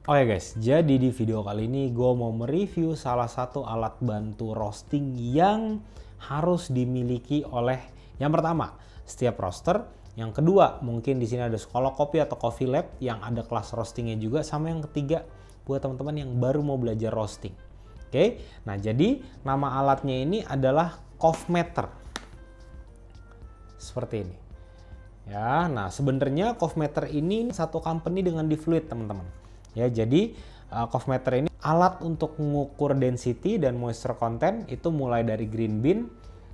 Oke guys, jadi di video kali ini gue mau mereview salah satu alat bantu roasting yang harus dimiliki oleh yang pertama setiap roaster, yang kedua mungkin di sini ada sekolah kopi atau coffee lab yang ada kelas roastingnya juga, sama yang ketiga buat teman-teman yang baru mau belajar roasting. Oke, nah jadi nama alatnya ini adalah Coffmeter seperti ini. Ya, nah sebenarnya Coffmeter ini satu company dengan Difluid teman-teman. Ya, jadi Coffmeter ini alat untuk mengukur density dan moisture content itu mulai dari green bean,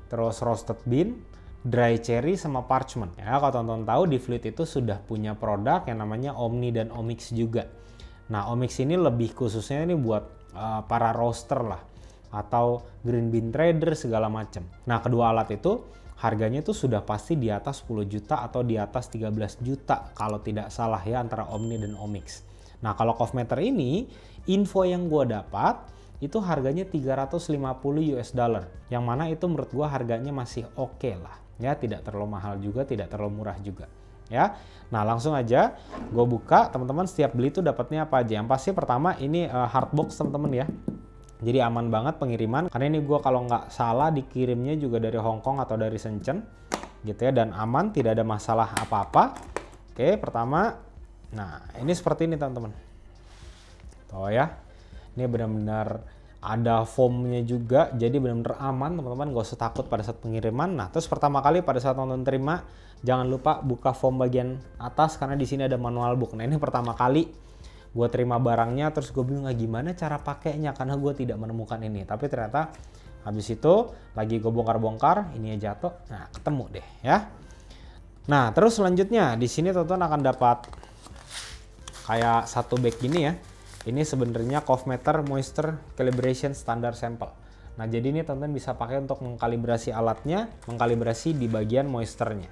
terus roasted bean, dry cherry sama parchment. Ya, kalau teman-teman tahu Difluid itu sudah punya produk yang namanya Omni dan Omix juga. Nah, Omix ini lebih khususnya ini buat para roaster lah atau green bean trader segala macam. Nah, kedua alat itu harganya tuh sudah pasti di atas 10 juta atau di atas 13 juta kalau tidak salah ya, antara Omni dan Omix. Nah, kalau Coffmeter ini, info yang gue dapat itu harganya 350 US dollar. Yang mana itu menurut gue harganya masih oke lah. Ya, tidak terlalu mahal juga, tidak terlalu murah juga. Ya, nah langsung aja gue buka. Teman-teman setiap beli itu dapatnya apa aja. Yang pasti pertama ini hardbox teman-teman ya. Jadi aman banget pengiriman. Karena ini gue kalau nggak salah dikirimnya juga dari Hong Kong atau dari Shenzhen. Gitu ya, dan aman, tidak ada masalah apa-apa. Oke, pertama. Nah, ini seperti ini teman-teman. Tuh ya, ini benar-benar ada foamnya juga, jadi benar-benar aman teman-teman, gak usah takut pada saat pengiriman. Nah, terus pertama kali pada saat teman-teman terima, jangan lupa buka foam bagian atas karena di sini ada manual book. Nah, ini pertama kali gue terima barangnya, terus gue bingung gimana cara pakainya karena gue tidak menemukan ini. Tapi ternyata habis itu lagi gue bongkar-bongkar, ini jatuh. Nah, ketemu deh ya. Nah, terus selanjutnya di sini teman-teman akan dapat kayak satu bag gini ya. Ini sebenarnya Coffmeter Moisture Calibration Standard Sample. Nah, jadi ini teman-teman bisa pakai untuk mengkalibrasi alatnya, mengkalibrasi di bagian moisturnya.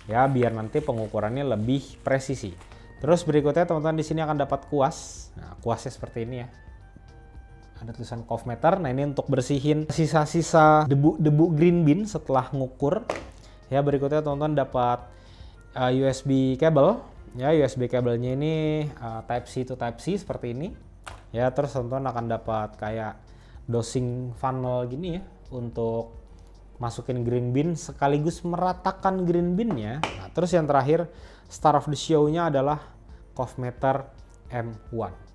Ya, biar nanti pengukurannya lebih presisi. Terus berikutnya teman-teman di sini akan dapat kuas. Nah, kuasnya seperti ini ya. Ada tulisan Coffmeter. Nah, ini untuk bersihin sisa-sisa debu green bean setelah ngukur. Ya, berikutnya teman-teman dapat USB cable. Ya, USB kabelnya ini Type C to Type C seperti ini. Ya, terus teman-teman akan dapat kayak dosing funnel gini ya untuk masukin green bean sekaligus meratakan green bean-nya. Nah, terus yang terakhir star of the show-nya adalah Coffmeter M1.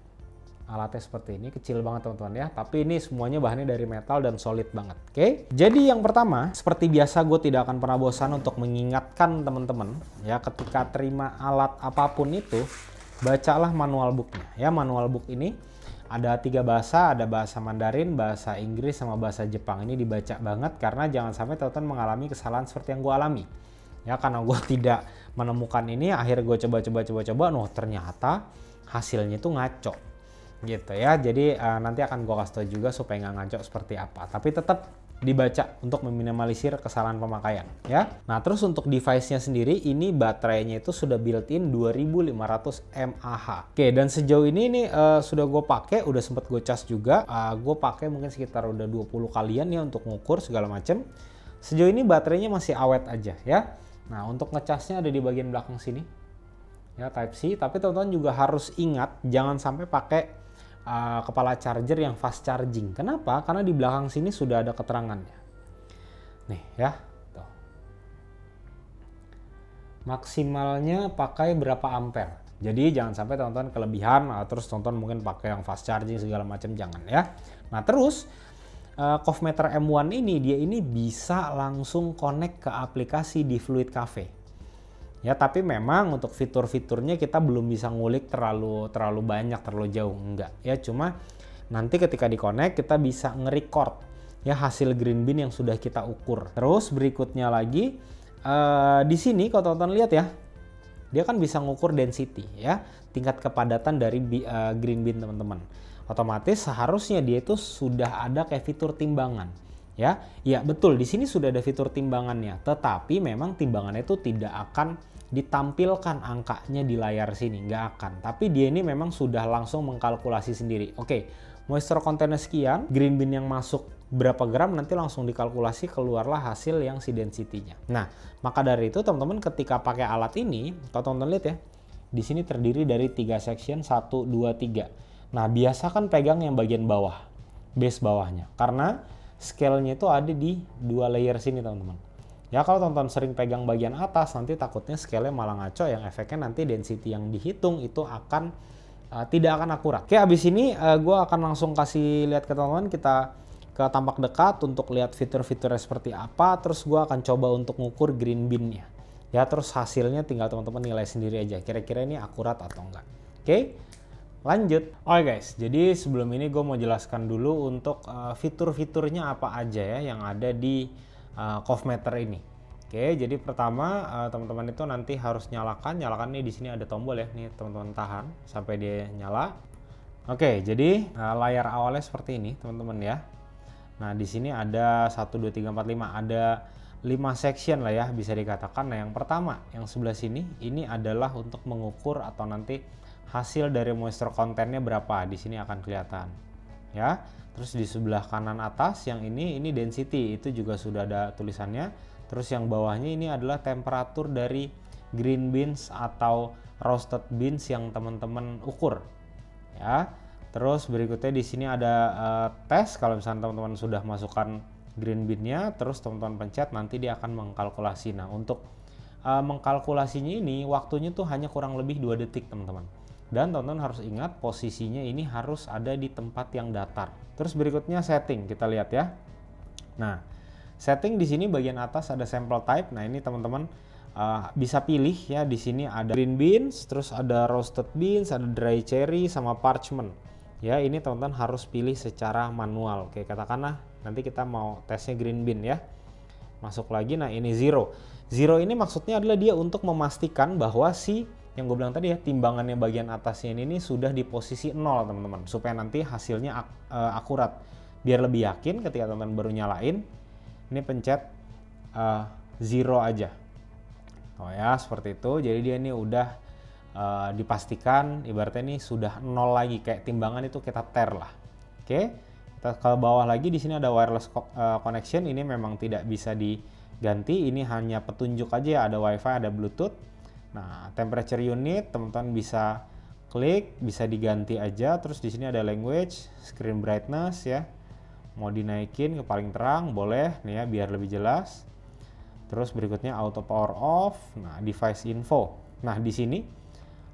Alatnya seperti ini, kecil banget teman-teman ya, tapi ini semuanya bahannya dari metal dan solid banget. Oke, jadi yang pertama, seperti biasa gue tidak akan pernah bosan untuk mengingatkan teman-teman ya, ketika terima alat apapun itu, bacalah manual booknya ya. Manual book ini ada 3 bahasa, ada bahasa Mandarin, bahasa Inggris, sama bahasa Jepang. Ini dibaca banget karena jangan sampai teman-teman mengalami kesalahan seperti yang gue alami ya, karena gue tidak menemukan ini, akhirnya gue coba-coba, ternyata hasilnya itu ngaco gitu ya. Jadi nanti akan gue kasih tau juga supaya nggak ngaco seperti apa, tapi tetap dibaca untuk meminimalisir kesalahan pemakaian ya. Nah, terus untuk device-nya sendiri, ini baterainya itu sudah built-in 2500 mAh. Oke, dan sejauh ini sudah gue pakai, udah sempet gue cas juga. Gue pakai mungkin sekitar udah 20 kalian ya untuk ngukur segala macem. Sejauh ini baterainya masih awet aja ya. Nah, untuk ngecasnya ada di bagian belakang sini ya, Type C. Tapi teman-teman juga harus ingat jangan sampai pakai kepala charger yang fast charging. Kenapa? Karena di belakang sini sudah ada keterangannya. Nih ya, tuh. Maksimalnya pakai berapa ampere. Jadi jangan sampai teman-teman kelebihan, terus teman-teman mungkin pakai yang fast charging segala macam, jangan ya. Nah, terus Coffmeter M1 ini dia ini bisa langsung connect ke aplikasi Difluid Cafe. Ya, tapi memang untuk fitur-fiturnya kita belum bisa ngulik terlalu banyak, terlalu jauh, enggak ya. Cuma nanti ketika di-connect kita bisa nge-record ya hasil green bean yang sudah kita ukur. Terus berikutnya lagi di sini kalau teman-teman lihat ya, dia kan bisa ngukur density ya, tingkat kepadatan dari green bean teman-teman. Otomatis seharusnya dia itu sudah ada kayak fitur timbangan. Ya, ya betul, di sini sudah ada fitur timbangannya, tetapi memang timbangannya itu tidak akan ditampilkan angkanya di layar sini, nggak akan. Tapi dia ini memang sudah langsung mengkalkulasi sendiri. Oke, moisture content sekian, green bean yang masuk berapa gram, nanti langsung dikalkulasi, keluarlah hasil yang si density-nya. Nah, maka dari itu teman-teman ketika pakai alat ini, kalau teman-teman lihat ya, Di sini terdiri dari 3 section, 1, 2, 3. Nah, biasakan pegang yang bagian bawah, base bawahnya. Karena scale-nya itu ada di 2 layer sini, teman-teman. Ya, kalau teman-teman sering pegang bagian atas, nanti takutnya scale-nya malah ngaco, yang efeknya nanti density yang dihitung itu akan tidak akan akurat. Oke, abis ini gue akan langsung kasih lihat ke teman-teman, kita ke tampak dekat untuk lihat fitur-fiturnya seperti apa, terus gue akan coba untuk ngukur green bin-nya. Ya, terus hasilnya tinggal teman-teman nilai sendiri aja, kira-kira ini akurat atau enggak. Oke, lanjut. Oke guys, jadi sebelum ini gue mau jelaskan dulu untuk fitur-fiturnya apa aja ya yang ada di CovMeter ini. Oke, jadi pertama teman-teman itu nanti harus nyalakan nih, di sini ada tombol ya, nih teman-teman tahan sampai dia nyala. Oke, jadi layar awalnya seperti ini teman-teman ya. Nah, di sini ada 1, 2, 3, 4, 5, ada 5 section lah ya bisa dikatakan. Nah, yang pertama, yang sebelah sini, ini adalah untuk mengukur atau nanti hasil dari moisture content-nya berapa. Di sini akan kelihatan. Ya. Terus di sebelah kanan atas yang ini density, itu juga sudah ada tulisannya. Terus yang bawahnya ini adalah temperatur dari green beans atau roasted beans yang teman-teman ukur. Ya. Terus berikutnya di sini ada tes, kalau misalnya teman-teman sudah masukkan green bin-nya, terus teman-teman pencet, nanti dia akan mengkalkulasi. Nah, untuk mengkalkulasinya ini waktunya tuh hanya kurang lebih 2 detik teman-teman. Dan teman-teman harus ingat posisinya ini harus ada di tempat yang datar. Terus berikutnya setting, kita lihat ya. Nah, setting di sini bagian atas ada sample type. Nah, ini teman-teman bisa pilih ya, di sini ada green beans, terus ada roasted beans, ada dry cherry sama parchment. Ya, ini teman-teman harus pilih secara manual. Oke, katakanlah nanti kita mau tesnya green bean ya. Masuk lagi, nah ini zero. Zero ini maksudnya adalah dia untuk memastikan bahwa yang gue bilang tadi ya, timbangannya bagian atasnya ini sudah di posisi 0 teman-teman. Supaya nanti hasilnya akurat. Biar lebih yakin ketika teman-teman baru nyalain, ini pencet zero aja. Oh ya, seperti itu. Jadi dia ini udah dipastikan ibaratnya ini sudah 0 lagi, kayak timbangan itu kita ter lah. Oke, kita ke bawah lagi, di sini ada wireless connection. Ini memang tidak bisa diganti, ini hanya petunjuk aja ya, ada wifi, ada bluetooth. Nah, temperature unit teman-teman bisa klik, bisa diganti aja. Terus di sini ada language, screen brightness ya, mau dinaikin ke paling terang boleh nih ya biar lebih jelas. Terus berikutnya auto power off. Nah, device info. Nah, di sini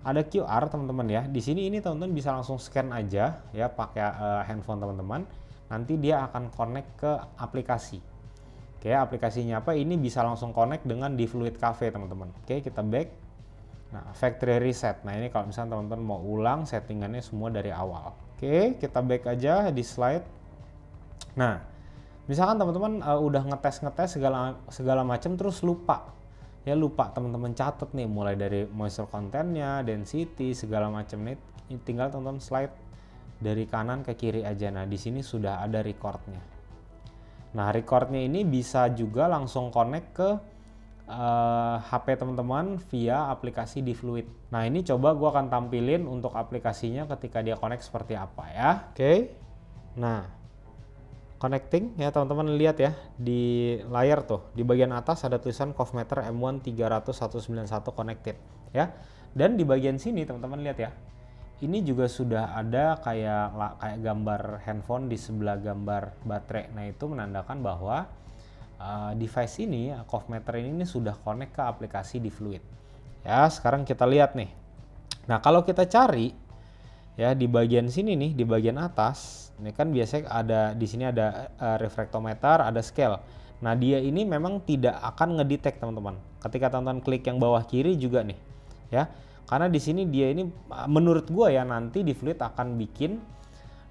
ada QR teman-teman ya. Di sini ini teman-teman bisa langsung scan aja ya pakai handphone teman-teman. Nanti dia akan connect ke aplikasi. Oke, aplikasinya apa? Ini bisa langsung connect dengan di Fluid Cafe teman-teman. Oke, kita back. Nah, factory reset. Nah, ini kalau misalnya teman-teman mau ulang settingannya semua dari awal. Oke, kita back aja di slide. Nah, misalkan teman-teman udah ngetes segala macam terus lupa. Ya, lupa teman-teman catat nih mulai dari moisture contentnya, density, segala macam nih. Tinggal teman-teman slide dari kanan ke kiri aja. Nah, di sini sudah ada recordnya. Nah, recordnya ini bisa juga langsung connect ke HP teman-teman via aplikasi di Fluid. Nah, ini coba gua akan tampilin untuk aplikasinya ketika dia connect seperti apa ya. Oke. Nah, connecting ya teman-teman, lihat ya di layar tuh di bagian atas ada tulisan CovMeter M1 300-191 connected ya. Dan di bagian sini teman-teman lihat ya, ini juga sudah ada kayak gambar handphone di sebelah gambar baterai. Nah, itu menandakan bahwa device ini CovMeter ini sudah connect ke aplikasi di Fluid ya. Sekarang kita lihat nih. Nah, kalau kita cari ya di bagian sini nih, di bagian atas ini kan biasanya ada di sini ada refraktometer, ada scale. Nah, dia ini memang tidak akan ngedetect teman-teman. Ketika teman-teman klik yang bawah kiri juga nih ya, karena di sini dia ini menurut gua ya nanti di Fluid akan bikin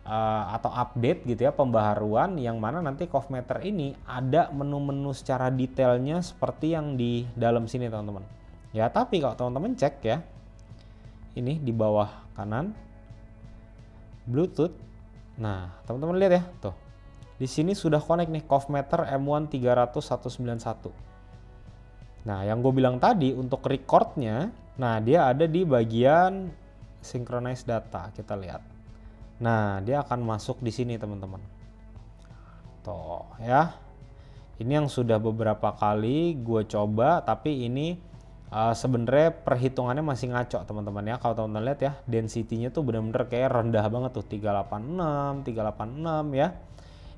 atau update gitu ya, pembaharuan yang mana nanti CovMeter ini ada menu-menu secara detailnya seperti yang di dalam sini teman-teman ya. Tapi kalau teman-teman cek ya, ini di bawah kanan Bluetooth. Nah, teman-teman lihat ya, tuh. Di sini sudah connect nih CovMeter M1 300-191. Nah, yang gue bilang tadi untuk recordnya, nah dia ada di bagian synchronize data, kita lihat. Nah, dia akan masuk di sini teman-teman. Tuh ya. Ini yang sudah beberapa kali gue coba, tapi ini sebenarnya perhitungannya masih ngaco teman-teman ya. Kalau teman-teman lihat ya, density-nya tuh bener-bener kayak rendah banget tuh, 386 ya.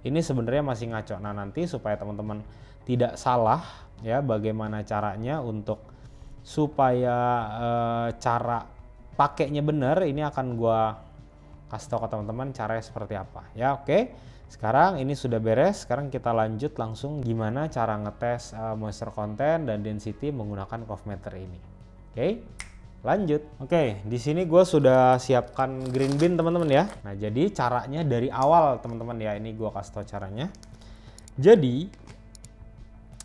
Ini sebenarnya masih ngaco. Nah, nanti supaya teman-teman tidak salah ya, bagaimana caranya untuk supaya cara pakainya bener, ini akan gua kasih tahu ke teman-teman caranya seperti apa ya. Oke. Sekarang ini sudah beres, sekarang kita lanjut langsung gimana cara ngetes moisture content dan density menggunakan CoffMeter ini. Oke, lanjut. Oke, di sini gue sudah siapkan green bin teman-teman ya. Nah, jadi caranya dari awal teman-teman ya, ini gue kasih tahu caranya. Jadi,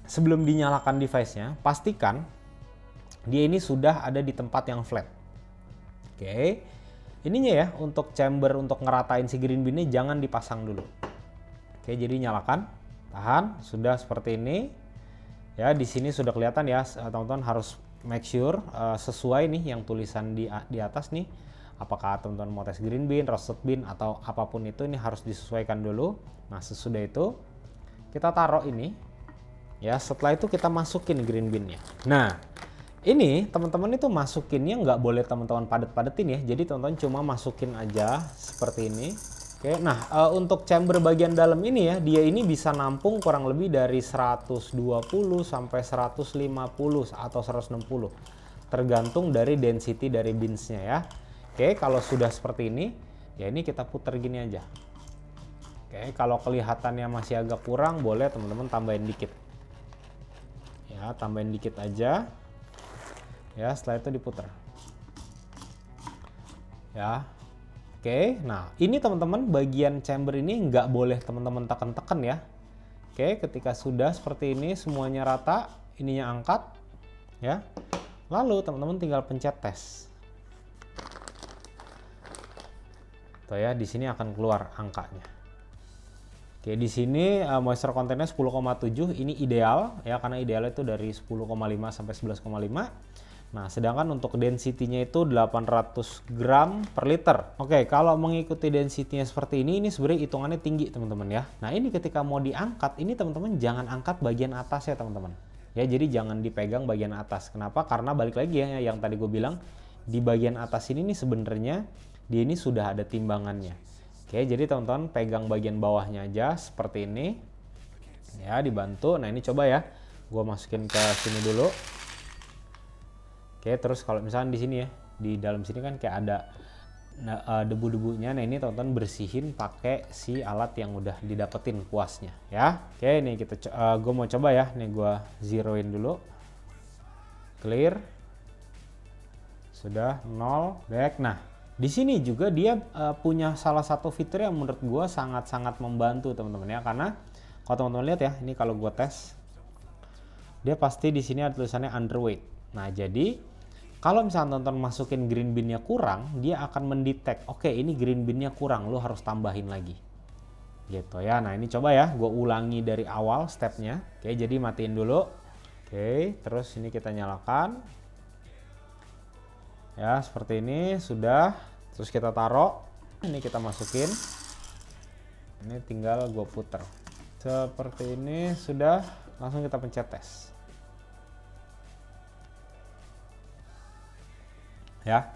sebelum dinyalakan device-nya, pastikan dia ini sudah ada di tempat yang flat. Oke, ininya ya, untuk chamber untuk ngeratain si green bin ini jangan dipasang dulu. Oke, jadi nyalakan, tahan, sudah seperti ini. Ya, di sini sudah kelihatan ya, teman-teman harus make sure sesuai nih yang tulisan di atas nih. Apakah teman-teman mau tes green bin, roasted bin atau apapun itu, ini harus disesuaikan dulu. Nah, sesudah itu kita taruh ini. Ya, setelah itu kita masukin green binnya. Nah, ini teman-teman itu masukinnya nggak boleh teman-teman padet-padetin ya. Jadi teman-teman cuma masukin aja seperti ini. Oke, nah untuk chamber bagian dalam ini ya, dia ini bisa nampung kurang lebih dari 120 sampai 150 atau 160. Tergantung dari density dari binsnya ya. Oke, kalau sudah seperti ini, ya ini kita putar gini aja. Oke, kalau kelihatannya masih agak kurang, boleh teman-teman tambahin dikit. Ya, tambahin dikit aja. Ya, setelah itu diputar. Ya. Oke, nah ini teman-teman bagian chamber ini nggak boleh teman-teman tekan-tekan ya. Oke, ketika sudah seperti ini semuanya rata, ininya angkat ya. Lalu teman-teman tinggal pencet tes. Tuh ya, di sini akan keluar angkanya. Oke, di sini moisture contentnya 10,7, ini ideal ya, karena idealnya itu dari 10,5 sampai 11,5. Nah, sedangkan untuk density-nya itu 800 gram per liter. Oke, kalau mengikuti density-nya seperti ini sebenarnya hitungannya tinggi teman-teman ya. Nah, ini ketika mau diangkat, ini teman-teman jangan angkat bagian atas ya teman-teman. Ya, jadi jangan dipegang bagian atas. Kenapa? Karena balik lagi ya, yang tadi gue bilang, di bagian atas ini nih sebenarnya dia ini sudah ada timbangannya. Oke, jadi teman-teman pegang bagian bawahnya aja seperti ini. Ya, dibantu. Nah, ini coba ya. Gue masukin ke sini dulu. Oke, terus kalau misalnya di sini ya, di dalam sini kan kayak ada debu-debunya. Nah, ini teman-teman bersihin pakai si alat yang udah didapetin kuasnya ya. Oke, ini kita gue mau coba ya. Nih gue zeroin dulu. Clear. Sudah 0, back. Nah, di sini juga dia punya salah satu fitur yang menurut gue sangat-sangat membantu teman-teman ya, karena kalau teman-teman lihat ya, ini kalau gue tes, dia pasti di sini ada tulisannya underweight. Nah, jadi kalau misalnya teman-teman masukin green bin-nya kurang, dia akan mendetek, oke ini green bin-nya kurang, lo harus tambahin lagi. Gitu ya. Nah, ini coba ya, gue ulangi dari awal stepnya. Oke, jadi matiin dulu. Oke, terus ini kita nyalakan. Ya, seperti ini sudah. Terus kita taruh. Ini kita masukin. Ini tinggal gue puter. Seperti ini sudah, langsung kita pencet tes. Ya,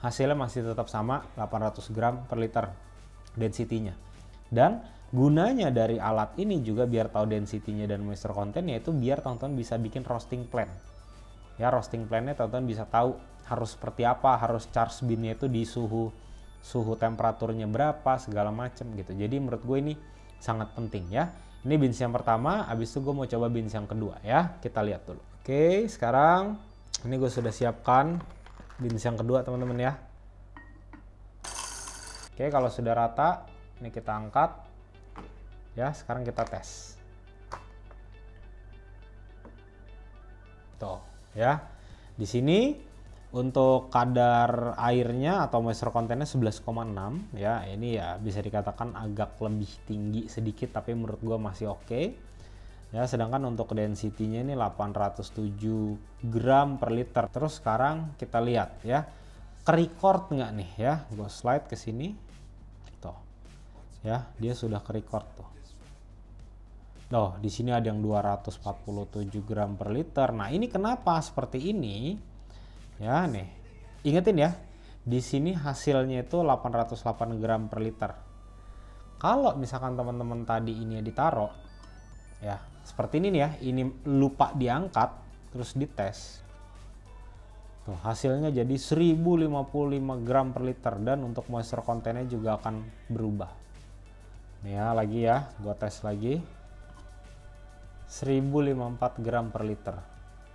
hasilnya masih tetap sama 800 gram per liter density-nya. Dan gunanya dari alat ini juga biar tahu density-nya dan moisture content-nya, itu biar teman-teman bisa bikin roasting plan. Ya, roasting plan-nya teman-teman bisa tahu harus seperti apa, harus charge bin-nya itu di suhu temperaturnya berapa, segala macam gitu. Jadi menurut gue ini sangat penting ya. Ini bins yang pertama, habis itu gue mau coba bins yang kedua ya. Kita lihat dulu. Oke, sekarang ini gue sudah siapkan bins yang kedua teman-teman ya. Oke, kalau sudah rata, ini kita angkat. Ya, sekarang kita tes. Tuh, ya. Di sini untuk kadar airnya atau moisture contentnya 11,6 ya. Ini ya bisa dikatakan agak lebih tinggi sedikit, tapi menurut gua masih oke. Ya, sedangkan untuk density-nya ini 807 gram per liter. Terus sekarang kita lihat ya, ke-record nggak nih ya. Gue slide ke sini. Tuh. Ya, dia sudah ke-record tuh. Oh, di sini ada yang 247 gram per liter. Nah, ini kenapa seperti ini? Ya, nih. Ingetin ya, di sini hasilnya itu 808 gram per liter. Kalau misalkan teman-teman tadi ini ditaruh, ya, seperti ini nih ya, ini lupa diangkat, terus dites. Tuh, hasilnya jadi 1055 gram per liter dan untuk moisture content-nya juga akan berubah. Nih ya, lagi ya, gua tes lagi. 1054 gram per liter.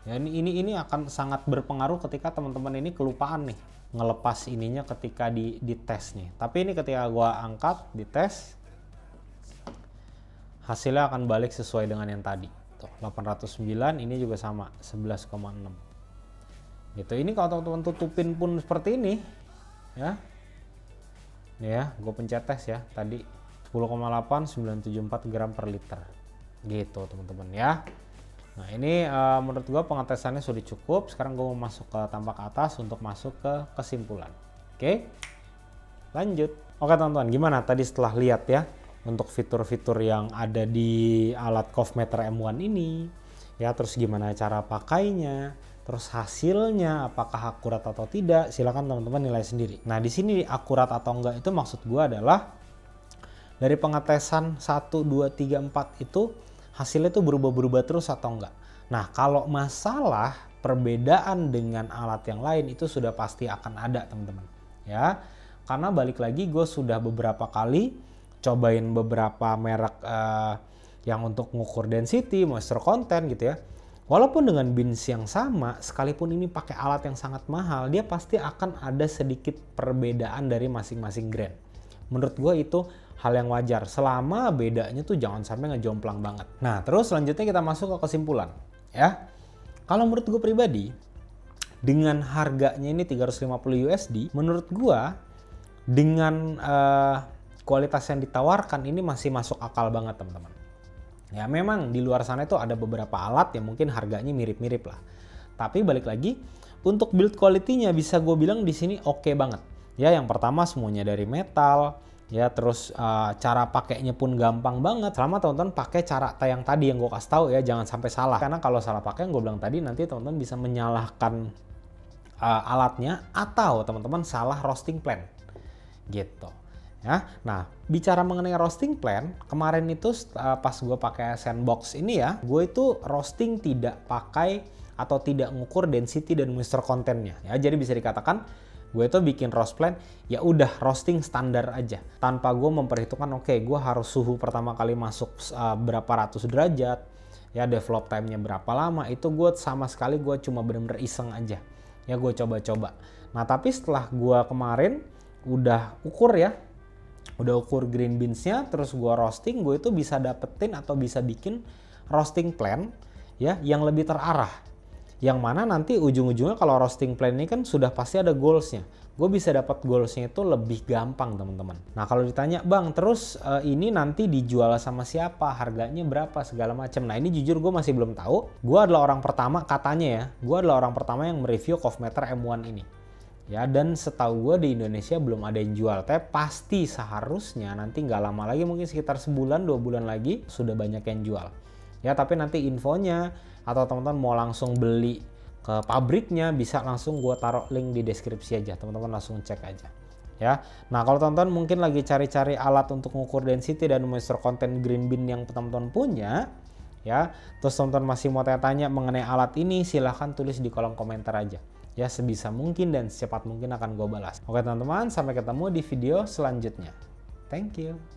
Ya, ini akan sangat berpengaruh ketika teman-teman ini kelupaan nih ngelepas ininya ketika di tes nih. Tapi ini ketika gua angkat di tes, hasilnya akan balik sesuai dengan yang tadi. Tuh, 809, ini juga sama 11,6. Gitu. Ini kalau teman-teman tutupin pun seperti ini, ya. Nih ya, gue pencet tes ya tadi 10,8974 gram per liter. Gitu teman-teman ya. Nah ini menurut gue pengetesannya sudah cukup. Sekarang gue mau masuk ke tampak atas untuk masuk ke kesimpulan. Oke, lanjut. Oke teman-teman, gimana tadi setelah lihat ya untuk fitur-fitur yang ada di alat Covmeter M1 ini ya, terus gimana cara pakainya, terus hasilnya apakah akurat atau tidak, silakan teman-teman nilai sendiri. Nah di sini akurat atau enggak itu maksud gue adalah dari pengetesan 1, 2, 3, 4 itu hasilnya tuh berubah-berubah terus atau enggak. Nah kalau masalah perbedaan dengan alat yang lain itu sudah pasti akan ada teman-teman ya. Karena balik lagi gue sudah beberapa kali cobain beberapa merek yang untuk ngukur density, moisture content gitu ya. Walaupun dengan bins yang sama, sekalipun ini pakai alat yang sangat mahal, dia pasti akan ada sedikit perbedaan dari masing-masing brand. Menurut gue itu hal yang wajar, selama bedanya tuh jangan sampai ngejomplang banget. Nah terus selanjutnya kita masuk ke kesimpulan ya. Kalau menurut gue pribadi, dengan harganya ini 350 USD, menurut gue dengan kualitas yang ditawarkan ini masih masuk akal banget teman-teman. Ya memang di luar sana itu ada beberapa alat yang mungkin harganya mirip-mirip lah. Tapi balik lagi, untuk build quality-nya bisa gue bilang di sini oke banget. Ya yang pertama semuanya dari metal. Ya terus cara pakainya pun gampang banget. Selama teman-teman pakai cara yang tadi yang gue kasih tahu ya, jangan sampai salah. Karena kalau salah pakai yang gue bilang tadi nanti teman-teman bisa menyalahkan alatnya atau teman-teman salah roasting plan. Gitu. Ya, nah bicara mengenai roasting plan, kemarin itu pas gue pakai sandbox ini ya, gue itu roasting tidak pakai atau tidak ngukur density dan moisture contentnya. Ya, jadi bisa dikatakan gue itu bikin roast plan ya udah roasting standar aja, tanpa gue memperhitungkan oke, gue harus suhu pertama kali masuk berapa ratus derajat, ya develop time-nya berapa lama, itu gue sama sekali gue cuma bener-bener iseng aja. Ya gue coba-coba. Nah tapi setelah gue kemarin udah ukur ya, udah ukur green beans-nya, terus gue roasting, gue itu bisa dapetin atau bisa bikin roasting plan ya yang lebih terarah. Yang mana nanti ujung-ujungnya kalau roasting plan ini kan sudah pasti ada goals-nya. Gue bisa dapat goals-nya itu lebih gampang teman-teman. Nah kalau ditanya, bang terus ini nanti dijual sama siapa, harganya berapa, segala macam. Nah ini jujur gue masih belum tahu. Gue adalah orang pertama, katanya ya, gue adalah orang pertama yang mereview Covmeter M1 ini. Ya dan setahu gue di Indonesia belum ada yang jual, tapi pasti seharusnya nanti nggak lama lagi, mungkin sekitar sebulan 2 bulan lagi sudah banyak yang jual. Ya tapi nanti infonya atau teman-teman mau langsung beli ke pabriknya bisa langsung gue taruh link di deskripsi aja, teman-teman langsung cek aja. Ya, nah kalau teman-teman mungkin lagi cari-cari alat untuk mengukur density dan moisture content green bean yang teman-teman punya, ya, terus teman-teman masih mau tanya-tanya mengenai alat ini, silahkan tulis di kolom komentar aja. Ya sebisa mungkin dan secepat mungkin akan gue balas. Oke teman-teman, sampai ketemu di video selanjutnya. Thank you.